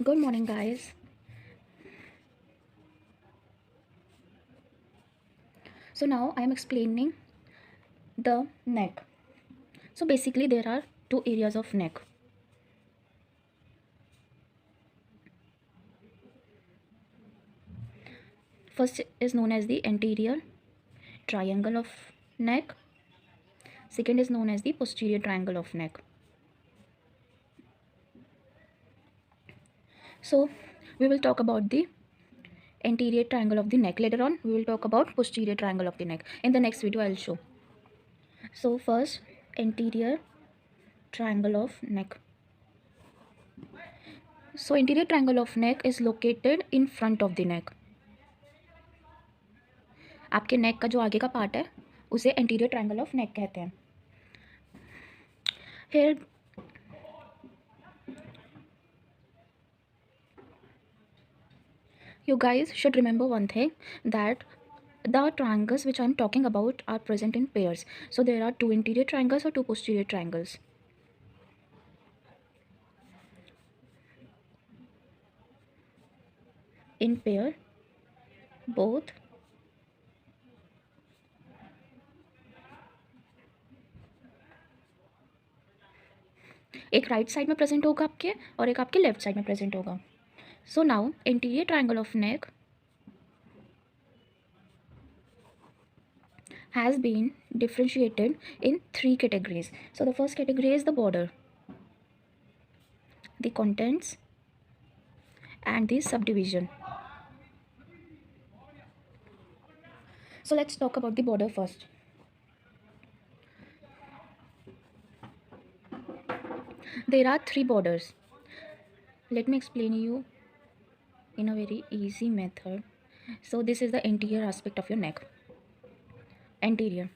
Good morning, guys. So now I am explaining the neck. So basically there are two areas of neck. First is known as the anterior triangle of neck. Second is known as the posterior triangle of neck. So we will talk about the anterior triangle of the neck. Later on we will talk about posterior triangle of the neck. In the next video I'll show. So first, anterior triangle of neck. So anterior triangle of neck is located in front of the neck. आपके नेक का जो आगे का part है उसे anterior triangle of neck कहते हैं. Here you guys should remember one thing, that the triangles which I am talking about are present in pairs. So there are two anterior triangles or two posterior triangles. In pair, both एक right side में present होगा आपके और एक आपके left side में present होगा. So now anterior triangle of neck has been differentiated in three categories. So the first category is the border, the contents, and the subdivision. So let's talk about the border first. There are three borders. Let me explain you in a very easy method. So this is the anterior aspect of your neck. Anterior.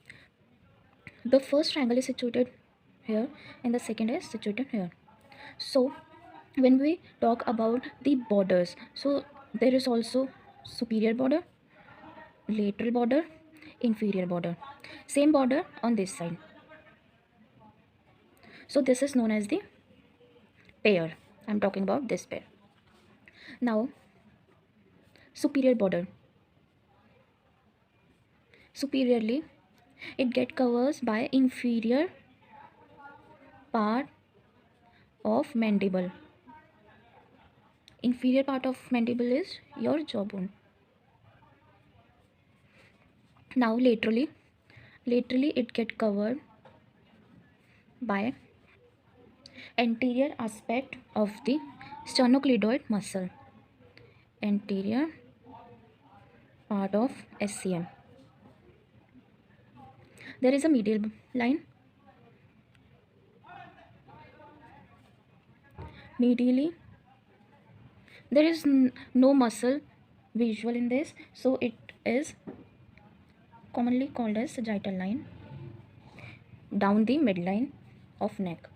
The first triangle is situated here and the second is situated here. So when we talk about the borders, so there is also superior border, lateral border, inferior border. Same border on this side. So this is known as the pair. I'm talking about this pair. Now superior border. Superiorly, it get covers by inferior part of mandible. Inferior part of mandible is your jawbone. Now laterally it get covered by anterior aspect of the sternocleidoid muscle. Anterior part of SCM. There is a medial line. Medially, there is no muscle visual in this, so it is commonly called as sagittal line down the midline of neck.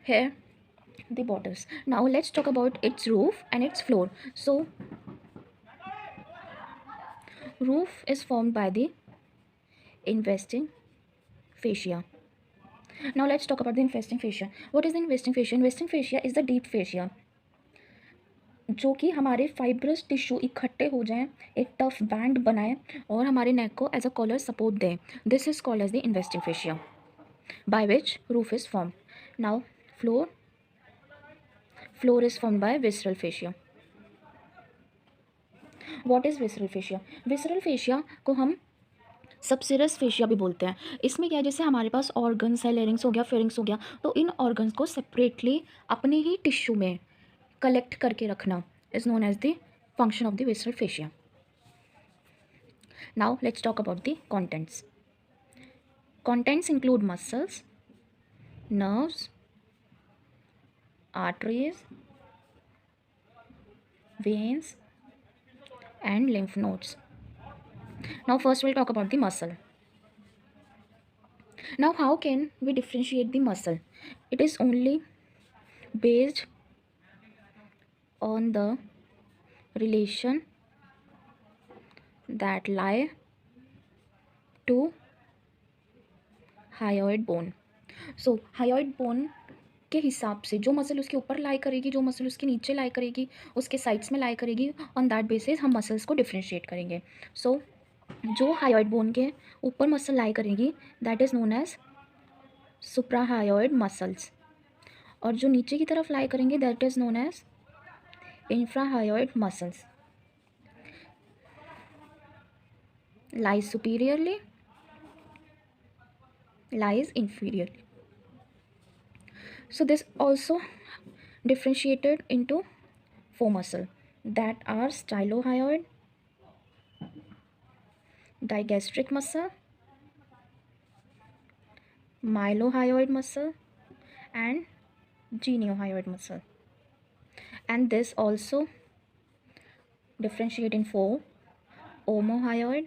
Here the borders. Now let's talk about its roof and its floor. So roof is formed by the investing fascia. Now let's talk about the investing fascia. What is the investing fascia? Investing fascia is the deep fascia जो कि हमारे fibrous tissue इकट्ठे हो जाएं, एक tough band बनाए और हमारे नेक को एज अ कॉलर सपोर्ट दें. This is called as the investing fascia by which roof is form. Now floor is form by visceral fascia. What is visceral fascia? Visceral fascia को हम सबसिरस fascia भी बोलते हैं. इसमें क्या है, जैसे हमारे पास ऑर्गन्स है, लेरिंग्स हो गया, फेरिंग्स हो गया, तो इन ऑर्गन्स को सेपरेटली अपने ही टिश्यू में कलेक्ट करके रखना is known as the function of the visceral fascia. Now let's talk about the contents. Contents include muscles, nerves, arteries, veins, and lymph nodes. Now first we'll talk about the muscle. Now how can we differentiate the muscle? It is only based on the relation that lie to hyoid bone. So hyoid bone के हिसाब से जो muscle उसके ऊपर लाई करेगी, जो muscle उसके नीचे लाई करेगी, उसके साइड्स में लाई करेगी, ऑन दैट बेसिस हम मसल्स को डिफ्रेंशिएट करेंगे। सो जो हायोइड बोन के ऊपर मसल लाई करेगी that is known as suprahyoid muscles, और जो नीचे की तरफ लाई करेंगे that is known as infrahyoid muscles. lies superiorly, lies inferiorly. So this also differentiated into four muscle that are stylohyoid, digastric muscle, mylohyoid muscle, and geniohyoid muscle. And this also differentiate in four: omohyoid,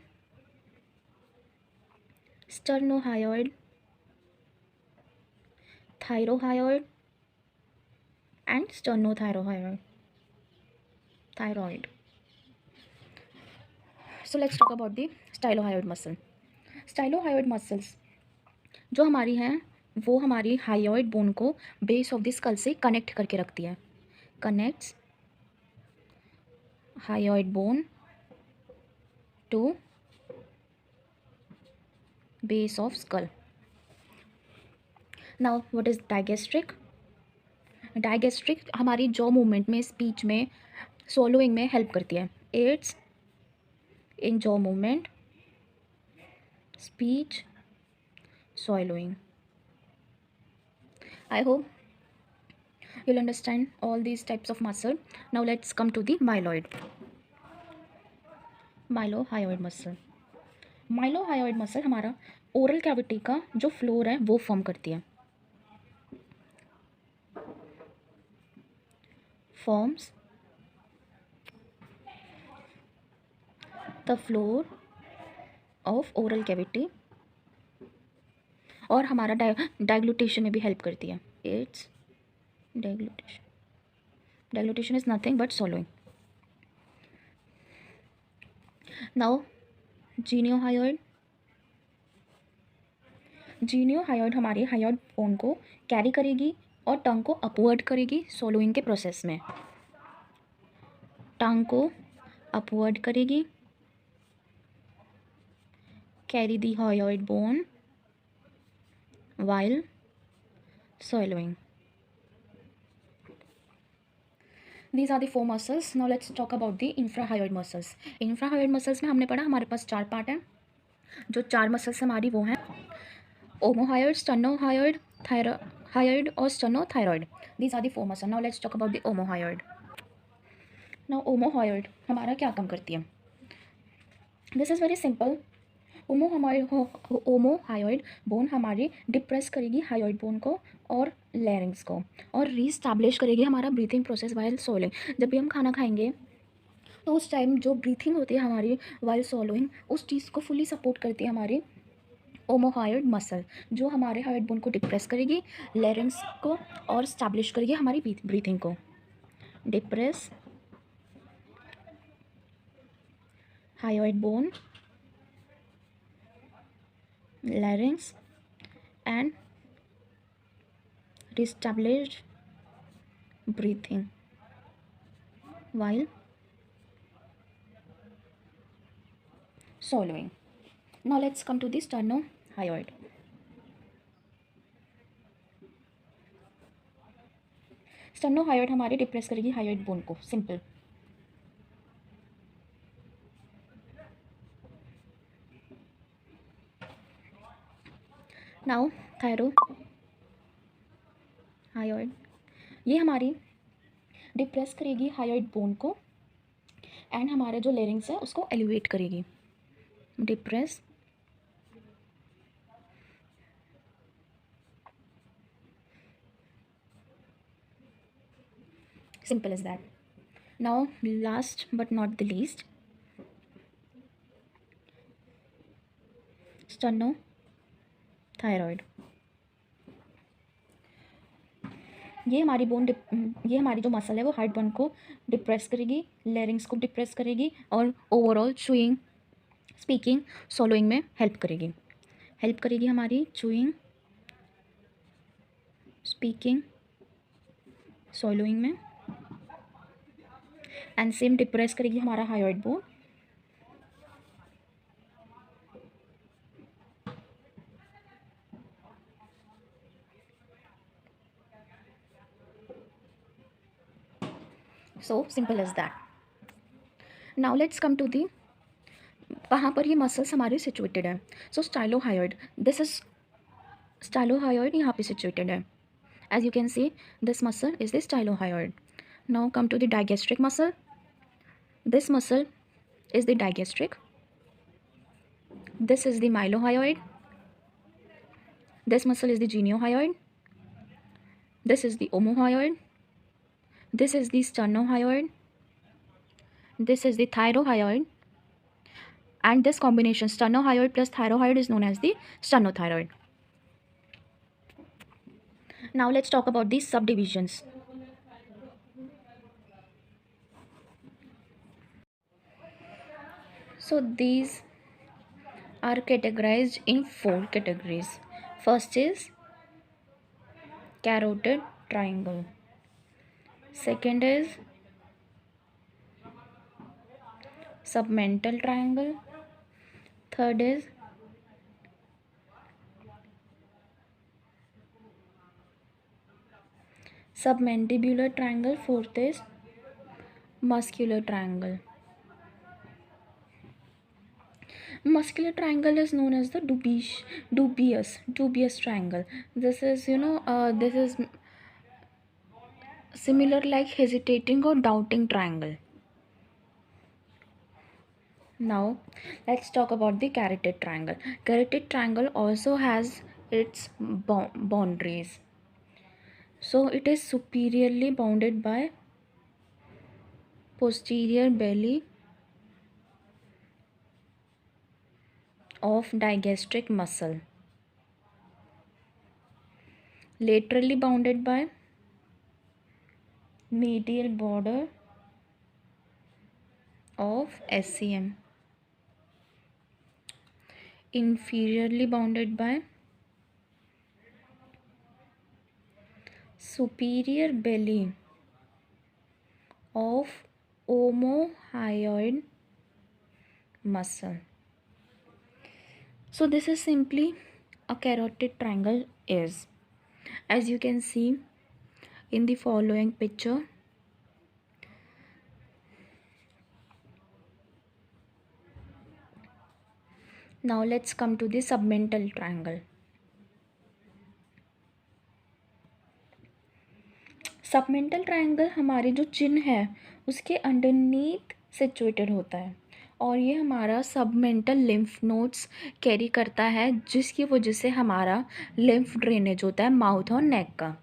sternohyoid, thyrohyoid, and sternothyrohyoid. Thyroid. So let's talk about the stylohyoid muscle. Stylohyoid muscles जो हमारी हैं वो हमारी hyoid bone को base of the skull से connect करके रखती है। Connects hyoid bone to base of skull. Now what is digastric? Digastric हमारी जॉ मूवमेंट में, स्पीच में, swallowing में हेल्प करती है। Aids in jaw movement, speech, swallowing. I hope you'll understand all these types of muscle. Now let's come to the myloid. Mylohyoid muscle. Mylohyoid muscle हमारा oral cavity का जो floor है वो form करती है। Forms the floor of oral cavity और हमारा डाइग्लूटेशन में भी हेल्प करती है। It's deglutition. Deglutition is nothing but swallowing. Now geniohyoid. Geniohyoid हमारे हायोइड बोन को कैरी करेगी और टंग को अपवर्ड करेगी swallowing के प्रोसेस में। टंग को अपवर्ड करेगी, carry the hyoid bone while swallowing. These are the four muscles. Now let's talk about the infrahyoid muscles. Infrahyoid muscles में हमने पढ़ा हमारे पास चार पार्ट हैं। जो चार मसल्स हमारी वो हैं ओमोहायोइड, स्टर्नोहायोइड, थायरोहायोइड और स्टर्नोथायरॉइड. These are the four muscles. Now let's talk about the omohyoid. Now omohyoid हमारा क्या काम करती है? This is very simple. ओमोहायोइड bone हमारी डिप्रेस करेगी हायोइड बोन को और लैरिंग्स को और रीस्टैब्लिश करेगी हमारा ब्रीथिंग प्रोसेस वाइल सोलिंग. जब भी हम खाना खाएंगे तो उस टाइम जो ब्रीथिंग होती है हमारी वाइल सोलोइंग उस चीज़ को फुली सपोर्ट करती है हमारी ओमोहायोइड मसल, जो हमारे हायोइड बोन को डिप्रेस करेगी, लैरिंग्स को और स्टैब्लिश करेगी हमारी ब्रीथिंग को. Depress hyoid bone, larynx and reestablish breathing while swallowing. Now let's come to the sternohyoid. स्टर्नोहायोइड हमारी डिप्रेस करेगी हायोइड बोन को. सिंपल. नाउ थायरोहायोइड ये हमारी डिप्रेस करेगी हायोइड बोन को एंड हमारे जो लेरिंग्स है उसको एलिवेट करेगी. Depress simple as that. Now last but not the least, sternothyroid. ये हमारी ये हमारी जो मसल है वो हार्ट बोन को डिप्रेस करेगी, लेरिंग्स को डिप्रेस करेगी और ओवरऑल चूइंग, स्पीकिंग, swallowing में हेल्प करेगी हमारी चूइंग, स्पीकिंग, swallowing में, एंड सेम डिप्रेस करेगी हमारा hyoid bone. So simple is that. Now let's come to the कहाँ पर ये मसल्स हमारे सिचुएटेड है. सो स्टाइलोहायोइड, दिस इज स्टाइलोहायोइड यहाँ पे सिचुएटेड है. As you can see this muscle is the stylohyoid. Now come to the digastric muscle. This muscle is the digastric. This is the mylohyoid. This muscle is the geniohyoid. This is the omohyoid. This is the sternohyoid. This is the thyrohyoid. And this combination sternohyoid plus thyrohyoid is known as the sternothyroid. Now let's talk about these subdivisions. So these are categorized in 4 categories. First is carotid triangle. Second is submental triangle. Third is submandibular triangle. Fourth is muscular triangle. Muscular triangle is known as the dubious triangle. This is this is similar like hesitating or doubting triangle. Now let's talk about the carotid triangle. Carotid triangle also has its boundaries. So it is superiorly bounded by posterior belly of digastric muscle, laterally bounded by medial border of SCM, inferiorly bounded by superior belly of omohyoid muscle. So this is simply a carotid triangle is, as you can see in the following picture. Now let's come to the submental triangle. Submental triangle हमारे जो चिन है उसके underneath situated होता है और ये हमारा submental lymph nodes carry करता है, जिसकी वजह से हमारा लिम्फ ड्रेनेज होता है माउथ और नेक का.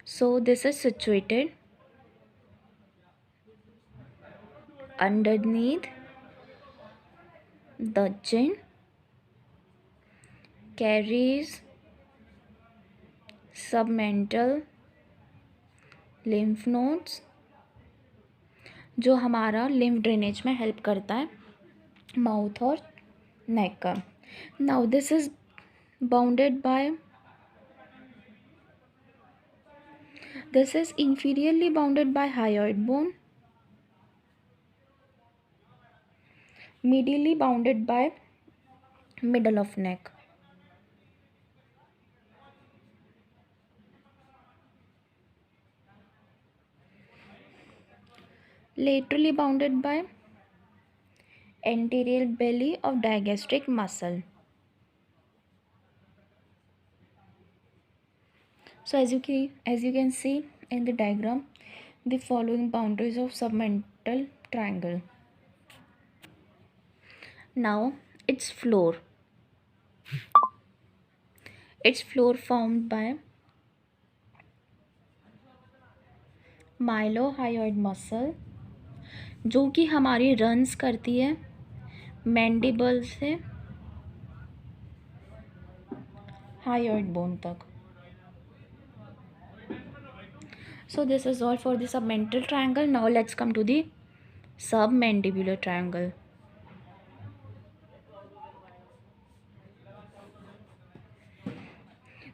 So this is situated underneath the chin, carries submental lymph nodes जो हमारा लिम्फ ड्रेनेज में हेल्प करता है माउथ और नेक का. Now this is bounded by, this is inferiorly bounded by hyoid bone, medially bounded by middle of neck. Laterally bounded by anterior belly of digastric muscle. So as you can see in the diagram, the following boundaries of submental triangle. Now its floor formed by mylohyoid muscle जो कि हमारी runs करती है mandible से hyoid bone तक. So this is all for the submental triangle. Now let's come to the submandibular triangle.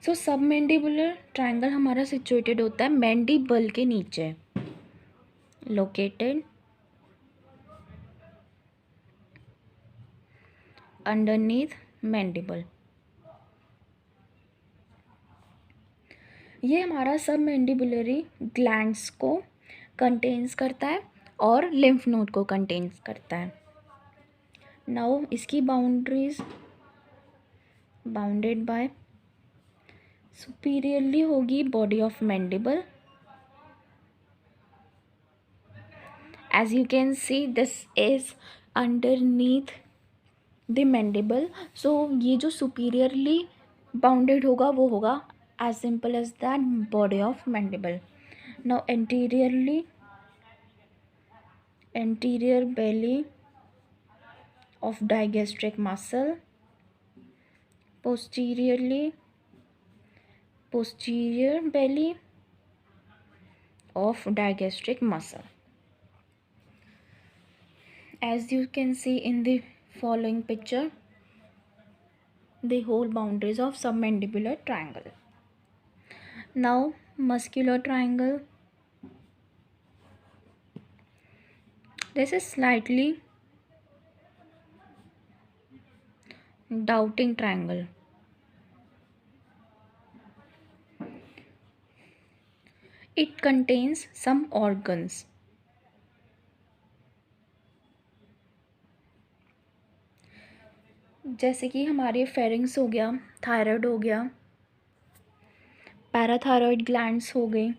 सो सब mandibular triangle हमारा situated होता है मैंडिबल के नीचे, लोकेटेड अंडरनीथ मैंडिबल। ये हमारा सब मैंडिबुलरी ग्लैंड्स को कंटेन्स करता है और लिम्फ नोड को कंटेन्स करता है। नाउ इसकी बाउंड्रीज बाउंडेड बाय सुपीरियरली होगी body of mandible. As you can see this is underneath the mandible. So ये जो सुपीरियरली बाउंडेड होगा वो होगा as simple as that, body of mandible. Now anterior belly of digastric muscle, posterior belly of digastric muscle. As you can see in the following picture, the whole boundaries of submandibular triangle. Now muscular triangle. This is slightly doubting triangle. It contains some organs. जैसे कि हमारे pharynx हो गया, thyroid हो गया, parathyroid glands हो गई,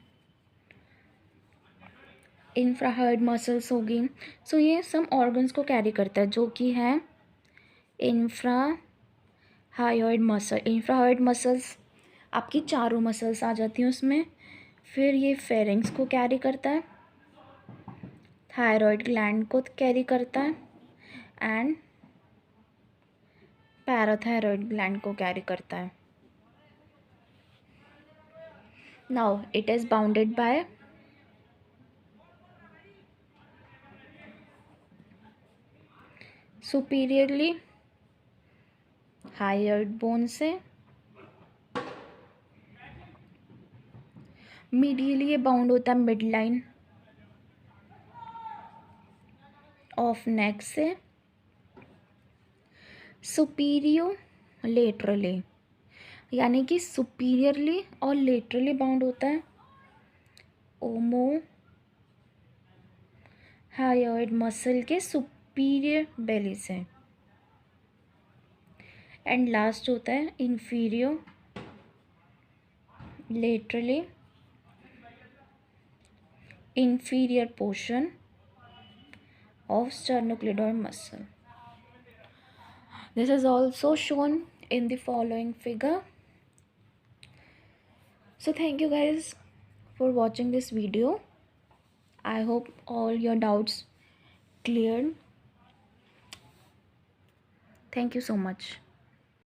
इंफ्राहाइड muscles हो गई। सो ये सम ऑर्गन्स को कैरी करता है जो कि है इंफ्राहायोइड मसल। इंफ्राहायोइड मसल्स आपकी चारों मसल्स आ जाती हैं उसमें। फिर ये फेरिंग्स को कैरी करता है, थायराइड ग्लैंड को कैरी करता है एंड पैराथायरॉयड ग्लैंड को कैरी करता है। Now it is bounded by superiorly hired bone से, मीडियली ये बाउंड होता है मिड लाइन ऑफ नेक से, सुपीरियर लेटरली यानी कि सुपीरियरली और लेटरली बाउंड होता है ओमो हायोइड मसल के सुपीरियर बेली से, एंड लास्ट होता है inferior laterally inferior portion of sternocleidoid muscle. This is also shown in the following figure. So thank you guys for watching this video. I hope all your doubts cleared. Thank you so much.